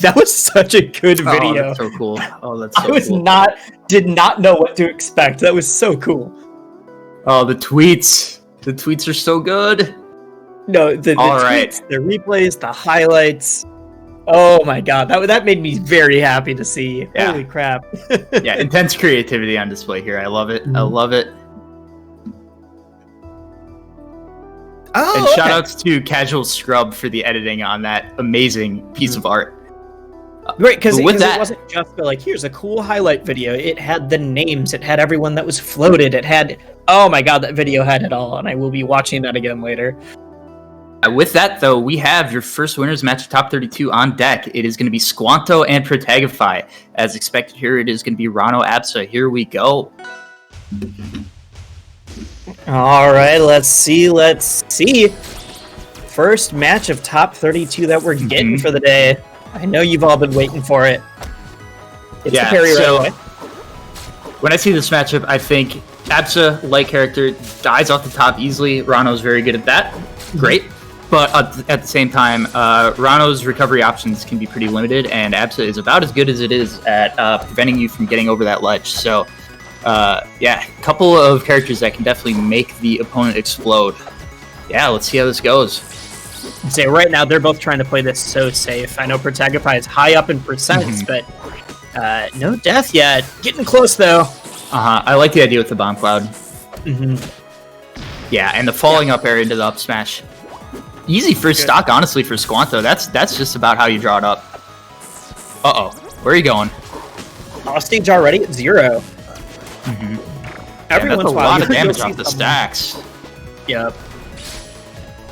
that was such a good video. Oh, that's so cool. Oh, that's so cool. Did not know what to expect. That was so cool. Oh, the tweets. The tweets are so good. No, the tweets, the replays, the highlights. Oh my god, that made me very happy to see. Yeah. Holy crap. Yeah, intense creativity on display here. I love it. I love it. Oh, and shout outs to Casual Scrub for the editing on that amazing piece of art. Right, because it wasn't just like, here's a cool highlight video. It had the names, it had everyone that was floated, it had, oh my god, that video had it all, and I will be watching that again later. With that, though, we have your first winners match of top 32 on deck. It is going to be Squanto and Protagify. As expected here, it is going to be Rano Absa. Here we go. All right, let's see. First match of top 32 that we're getting for the day. I know you've all been waiting for it. It's the parry right away. When I see this matchup, I think Absa, light character, dies off the top easily. Rano's very good at that. Great. But at the same time, Rano's recovery options can be pretty limited, and Absa is about as good as it is at preventing you from getting over that ledge. So, yeah, a couple of characters that can definitely make the opponent explode. Yeah, let's see how this goes. Say right now, they're both trying to play this so safe. I know Protagify is high up in percents, but no death yet. Getting close, though. I like the idea with the bomb cloud. Yeah, and the falling up air into the up smash. Easy first stock, honestly, for Squanto. That's just about how you draw it up. Uh-oh. Where are you going? Off stage already at 0. Every that's once in a while, lot of damage off the stacks. Yep.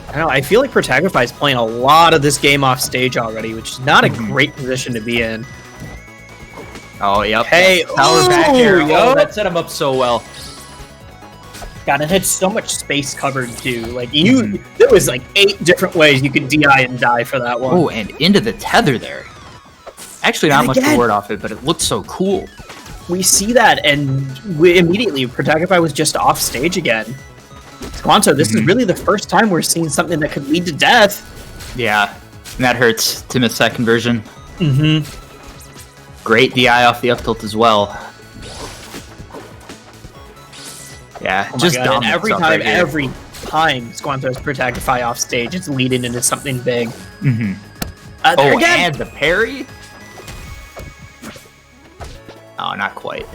I don't know, I feel like Protagify is playing a lot of this game off stage already, which is not a great position to be in. Oh, yep. Hey, power back here. Oh, that set him up so well. God, it had so much space covered too. Like there was like 8 different ways you could DI and die for that one. Oh, and into the tether there. Actually, not much to word off it, but it looked so cool. We see that, and immediately Protagify was just off stage again. Squanto, this is really the first time we're seeing something that could lead to death. Yeah, and that hurts to miss that conversion. Great DI off the up tilt as well. Yeah, just and every time Squanto's Protagify off stage, it's leading into something big. And the parry? Oh, not quite.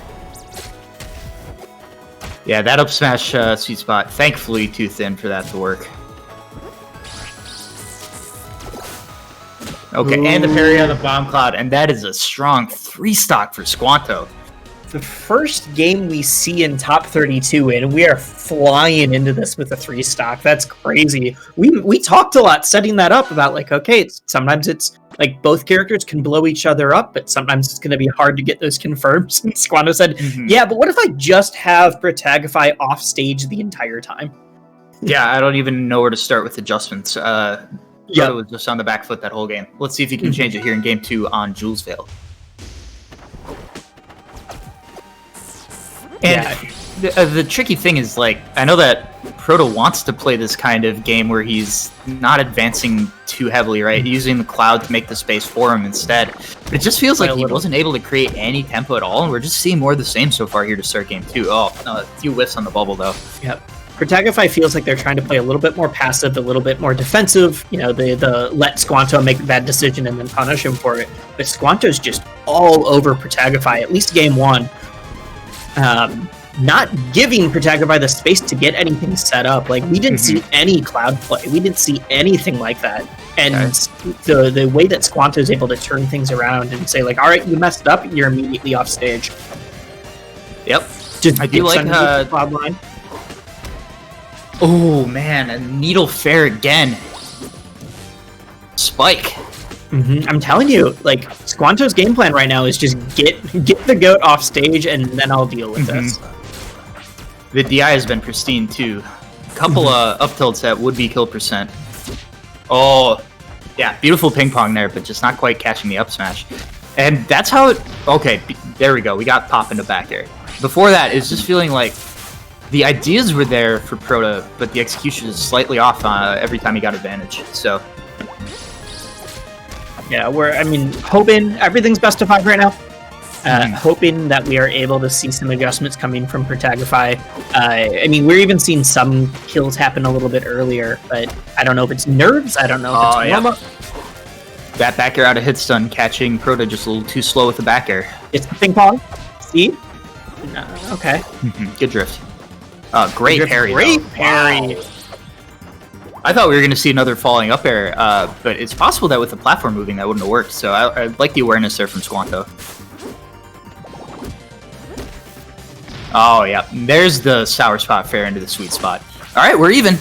Yeah, that up smash sweet spot, thankfully too thin for that to work. Okay, and the parry on the bomb cloud, and that is a strong 3-stock for Squanto. The first game we see in top 32, and we are flying into this with a 3-stock. That's crazy. We talked a lot setting that up about like, okay, sometimes it's like both characters can blow each other up, but sometimes it's going to be hard to get those confirmed. And Squanto said, yeah, but what if I just have Protagify off stage the entire time? Yeah, I don't even know where to start with adjustments. It was just on the back foot that whole game. Let's see if you can change it here in game 2 on Jules Vale. And the tricky thing is, like, I know that Proto wants to play this kind of game where he's not advancing too heavily, right? Using the cloud to make the space for him instead. But it just feels like he wasn't able to create any tempo at all, and we're just seeing more of the same so far here to start game 2. Oh, no, a few whiffs on the bubble, though. Yep. Protagify feels like they're trying to play a little bit more passive, a little bit more defensive. You know, the let Squanto make the bad decision and then punish him for it. But Squanto's just all over Protagify, at least game 1. Not giving Protagify the space to get anything set up. Like, we didn't see any cloud play. We didn't see anything like that. And the way that Squanto is able to turn things around and say, like, all right, you messed up, you're immediately off stage. Yep. Just I do like the cloud line. Oh, man, a needle fair again. Spike. I'm telling you, like, Squanto's game plan right now is just get the goat off stage, and then I'll deal with this. The DI has been pristine too. A couple of up tilts at would-be kill percent. Oh, yeah, beautiful ping pong there, but just not quite catching the up smash. And that's how it. Okay, there we go. We got pop into back air. Before that, it's just feeling like the ideas were there for Proto, but the execution is slightly off every time he got advantage. So. Yeah, I mean, hoping everything's best of 5 right now. Hoping that we are able to see some adjustments coming from Protagify. I mean, we're even seeing some kills happen a little bit earlier, but I don't know if it's nerves. I don't know if it's warm-up. That back air out of hit stun, catching Proto just a little too slow with the back air. It's the ping pong. See? Okay. Good drift. Great parry. Great parry. Wow. I thought we were going to see another falling up air, but it's possible that with the platform moving that wouldn't have worked. So I like the awareness there from Squanto. Oh, yeah. There's the sour spot fair into the sweet spot. All right, we're even.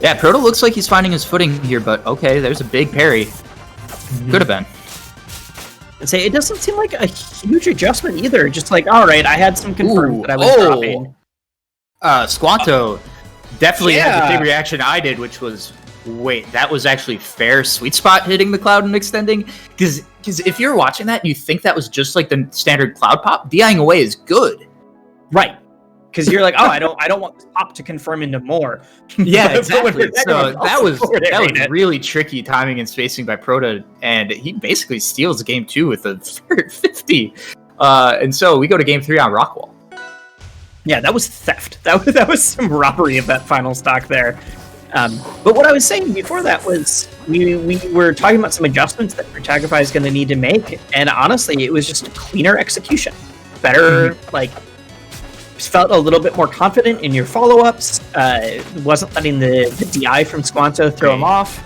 Yeah, Proto looks like he's finding his footing here, but okay, there's a big parry. Could have been. I'd say it doesn't seem like a huge adjustment either. Just like, all right, I had some confirmed that I was dropping. Squanto definitely had the same reaction I did, which was, wait, that was actually fair sweet spot hitting the cloud and extending? Because if you're watching that and you think that was just like the standard cloud pop, DIing away is good. Right. Because you're like, oh, I don't want this pop to confirm into more. Yeah, exactly. So that was really tricky timing and spacing by Proto, and he basically steals game 2 with a 50. And so we go to game 3 on Rockwall. Yeah, that was theft. That was some robbery of that final stock there. But what I was saying before that was we were talking about some adjustments that Protagify is going to need to make, and honestly, it was just cleaner execution, better felt a little bit more confident in your follow-ups. Wasn't letting the DI from Squanto throw him off.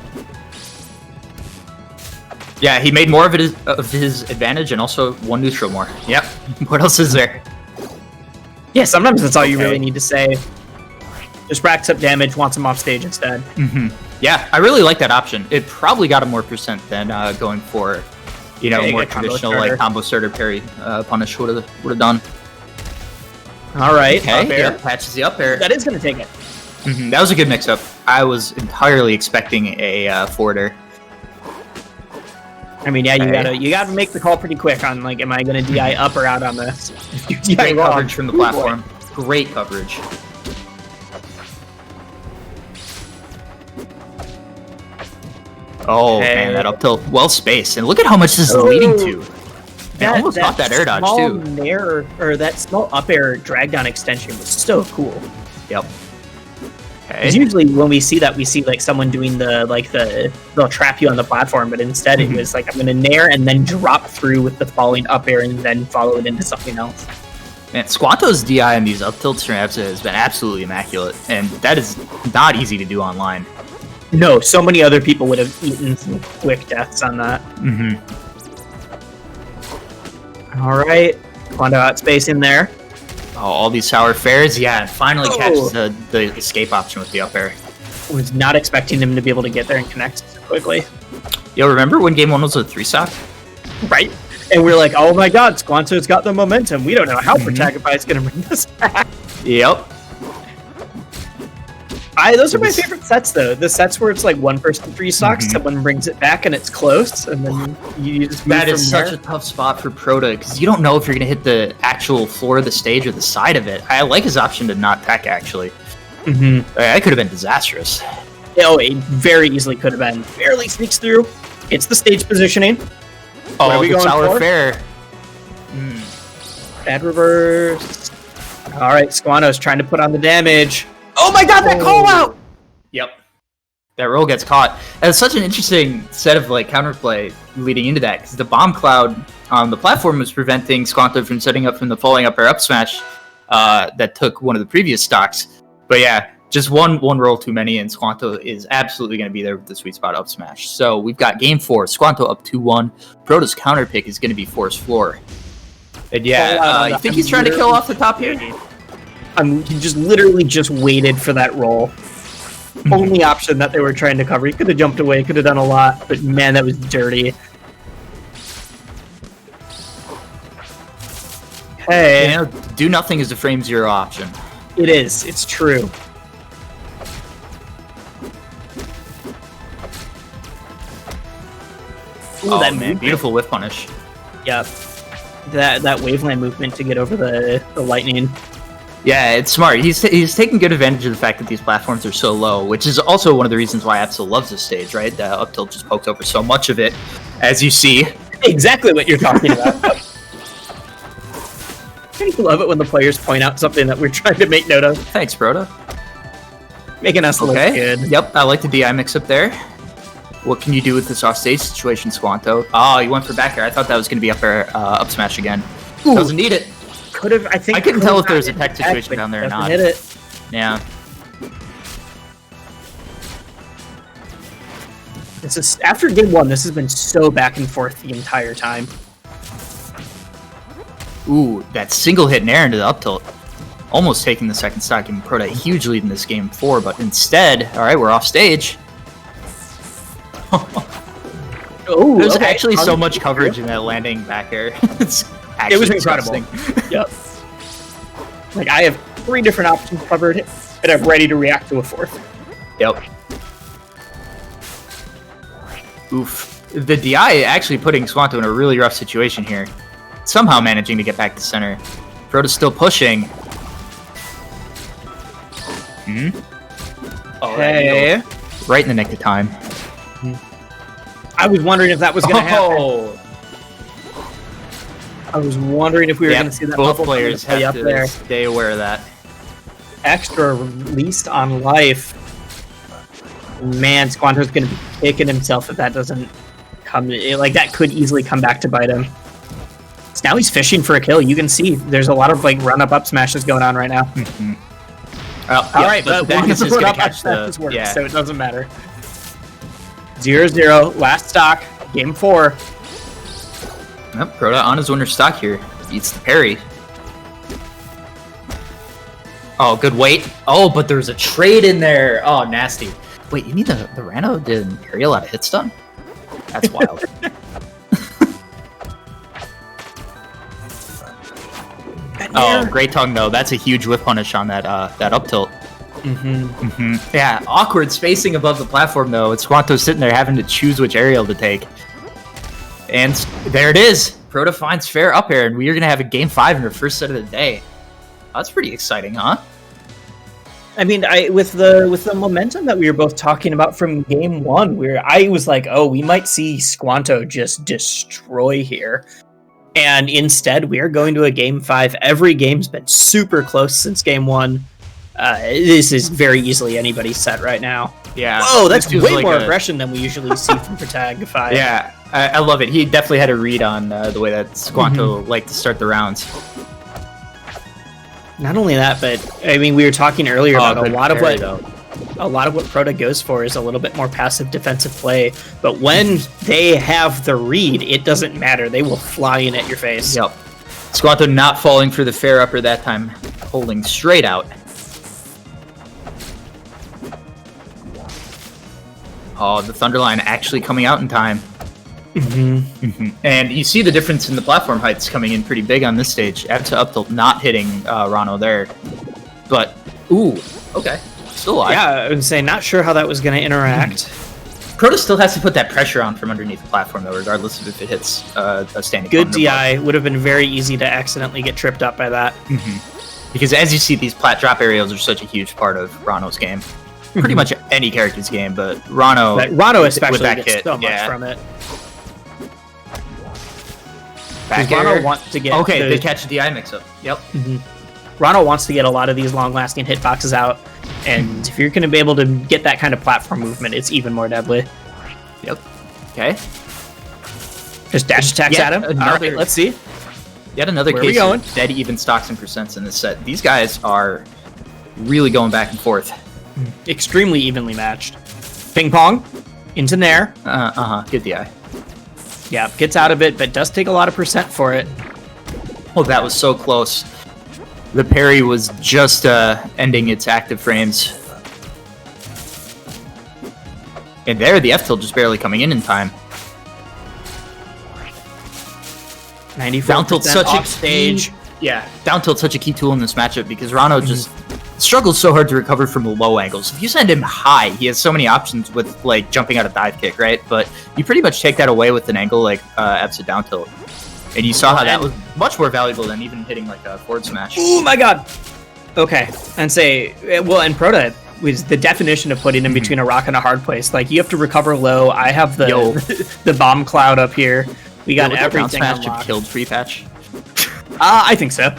Yeah, he made more of his advantage and also one neutral more. Yep. What else is there? Yeah, sometimes that's all you really need to say. Just racks up damage, wants him off stage instead. Yeah, I really like that option. It probably got him more percent than going for, more traditional like combo starter parry punish would have done. All right, okay, up air. Patches the up air. That is going to take it. That was a good mix-up. I was entirely expecting a forwarder. I mean, yeah, you gotta make the call pretty quick on like, am I going to DI up or out on this? If you DI Great coverage from the platform. Great coverage. Oh man, that up tilt, well spaced, and look at how much this is leading to. I almost got that air dodge too. That small up air drag down extension was so cool. Yep. Because usually when we see that, we see like someone doing they'll trap you on the platform, but instead it was like, I'm going to nair and then drop through with the falling up air and then follow it into something else. Man, Squanto's DI on these up tilts from Absa has been absolutely immaculate, and that is not easy to do online. No, so many other people would have eaten some quick deaths on that. All right, Squanto out space in there. Oh, all these sour fares, yeah, and finally catches the escape option with the up air. Was not expecting him to be able to get there and connect so quickly. Yo, remember when game 1 was a 3-stock? Right, and we're like, oh my god, Squanto's got the momentum. We don't know how Protagify is going to bring this back. Yep. Those are my favorite sets, though. The sets where it's like one person 3 stocks, someone brings it back and it's close, and then you just move That is such a tough spot for Proto, because you don't know if you're going to hit the actual floor of the stage or the side of it. I like his option to not tech, actually. That could have been disastrous. Oh, it very easily could have been. Barely sneaks through. It's the stage positioning. Oh, the sour fair. Bad reverse. All right, Squanto's trying to put on the damage. Oh my god, that call out! Yep. That roll gets caught. And it's such an interesting set of like counterplay leading into that, because the bomb cloud on the platform was preventing Squanto from setting up from the falling up air up smash that took one of the previous stocks. But yeah, just one roll too many, and Squanto is absolutely going to be there with the sweet spot up smash. So we've got game 4, Squanto up 2-1. Proto's counter pick is going to be force floor. And yeah, you think he's trying to kill off the top here? He just literally just waited for that roll. Only option that they were trying to cover. He could have jumped away, could have done a lot, but man, that was dirty. Hey. Do nothing is a frame 0 option. It is. It's true. Ooh, that man, beautiful whiff punish. Yep. That waveland movement to get over the lightning. Yeah, it's smart. He's taking good advantage of the fact that these platforms are so low, which is also one of the reasons why Absol loves this stage, right? Up tilt just pokes over so much of it, as you see. Exactly what you're talking about. I love it when the players point out something that we're trying to make note of. Thanks, Broda. Making us look good. Yep, I like the DI mix-up there. What can you do with this offstage situation, Squanto? Oh, you went for back air. I thought that was going to be up air, up smash again. Ooh. Doesn't need it. Could have. I think. I couldn't tell if there was a tech situation down there or not. Hit it. Yeah. This is after game 1. This has been so back and forth the entire time. Ooh, that single hit nair into the up tilt. Almost taking the second stock, giving Proto a huge lead in this game 4, but instead, all right, we're off stage. Oh, there's actually so much coverage in that landing back air. It was incredible. Yep. Like, I have 3 different options covered, and I'm ready to react to a 4th. Yep. Oof. The DI actually putting Squanto in a really rough situation here. Somehow managing to get back to center. Proto's still pushing. Oh, hey. Right in the nick of time. I was wondering if that was going to happen. I was wondering if we were going to see that. Both players have to stay aware of that. Extra released on life. Man, Squanto's going to be kicking himself if that doesn't come. Like, that could easily come back to bite him. So now he's fishing for a kill. You can see there's a lot of like run-up smashes going on right now. All right, but that is just going to catch the... Yeah. So it doesn't matter. 0-0, last stock, game 4. Yep, Proto on his winner stock here. Beats the parry. Oh, good wait. Oh, but there's a trade in there. Oh, nasty. Wait, you mean the Rano did parry a lot of hit stun? That's wild. Oh, great tongue though. That's a huge whip punish on that up tilt. Yeah, awkward spacing above the platform though. It's Squanto sitting there having to choose which aerial to take. And there it is. Proto finds fair up air, and we are going to have a game 5 in our first set of the day. That's pretty exciting, huh? I mean, with the momentum that we were both talking about from game 1, where I was like, oh, we might see Squanto just destroy here. And instead, we are going to a game 5. Every game's been super close since game 1. This is very easily anybody's set right now. Yeah. Whoa, that's way more aggression than we usually see from Protagify. Yeah, I love it. He definitely had a read on the way that Squanto liked to start the rounds. Not only that, but I mean, we were talking earlier about a lot of what Proto goes for is a little bit more passive defensive play. But when they have the read, it doesn't matter. They will fly in at your face. Yep. Squanto not falling for the fair upper that time, holding straight out. Oh, the Thunderline actually coming out in time. And you see the difference in the platform heights coming in pretty big on this stage. Add to up tilt not hitting Rano there. But, ooh, okay. Still alive. Yeah, I would say not sure how that was going to interact. Proto still has to put that pressure on from underneath the platform, though, regardless of if it hits a standing. Good DI. Would have been very easy to accidentally get tripped up by that. Because as you see, these plat drop aerials are such a huge part of Rano's game. Pretty much any character's game, but Rano especially with that gets kit, so much from it. Back air. Rano wants to get they catch a DI mix-up. Yep. Rano wants to get a lot of these long-lasting hitboxes out, and if you're going to be able to get that kind of platform movement, it's even more deadly. Yep. Okay. Just dash attacks at him. All right, let's see. Yet another case of dead even stocks and percents in this set. These guys are really going back and forth. Extremely evenly matched. Ping pong into Nair. Good DI. Yeah, gets out of it, but does take a lot of percent for it. Oh, that was so close. The parry was just ending its active frames. And there, the F tilt just barely coming in time. 94% down tilt such off a stage. Yeah, down tilt such a key tool in this matchup because Rano just struggles so hard to recover from low angles. If you send him high, he has so many options with like jumping out of dive kick, right? But you pretty much take that away with an angle like Ebsa down tilt. And you saw how that was much more valuable than even hitting like a forward smash. Oh my god! Okay, and say, well, and Proto was the definition of putting in between a rock and a hard place. Like, you have to recover low. I have the the bomb cloud up here. We got everything unlocked. Killed free patch. I think so.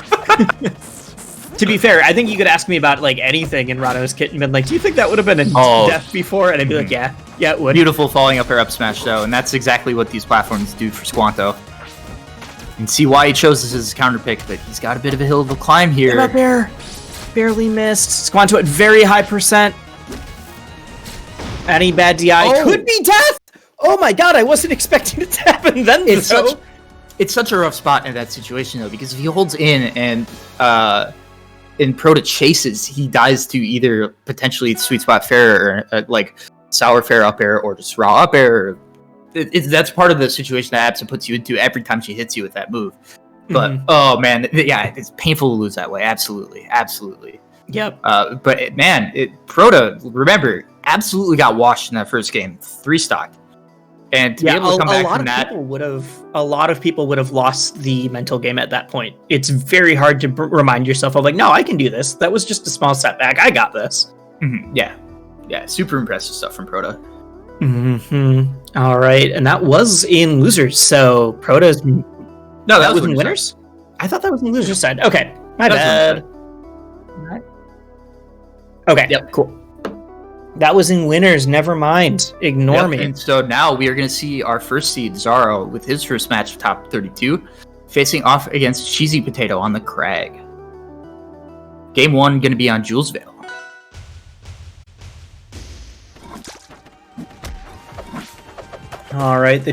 To be fair, I think you could ask me about like anything in Rano's kit and been like, "Do you think that would have been a death before?" And I'd be like, "Yeah, it would." Beautiful falling up air up smash though, and that's exactly what these platforms do for Squanto. You can see why he chose this as a counter pick, but he's got a bit of a hill to climb here. Up air, barely missed. Squanto at very high percent. Any bad DI could be death. Oh my god, I wasn't expecting it to happen then. It's such a rough spot in that situation though, because if he holds in and Proto chases, he dies to either potentially sweet spot fair or like sour fair up air or just raw up air. That's part of the situation that Absa puts you into every time she hits you with that move. But oh man, yeah, it's painful to lose that way. Absolutely. Yep. But man, Proto, remember, absolutely got washed in that first game. 3 stock. And to be able to come back from that, a lot of people would have lost the mental game at that point. It's very hard to remind yourself of like, no, I can do this. That was just a small setback. I got this. Yeah, super impressive stuff from Proto. All right, and that was in losers. So Proto's that was in winners. I thought that was in losers side. Okay, my bad. Okay, yep, cool. That was in winners. Never mind. Ignore me. And so now we are going to see our first seed, XARO, with his first match of top 32, facing off against CHEESYPOTATO on the Crag. Game 1 going to be on Julesvale. All right, the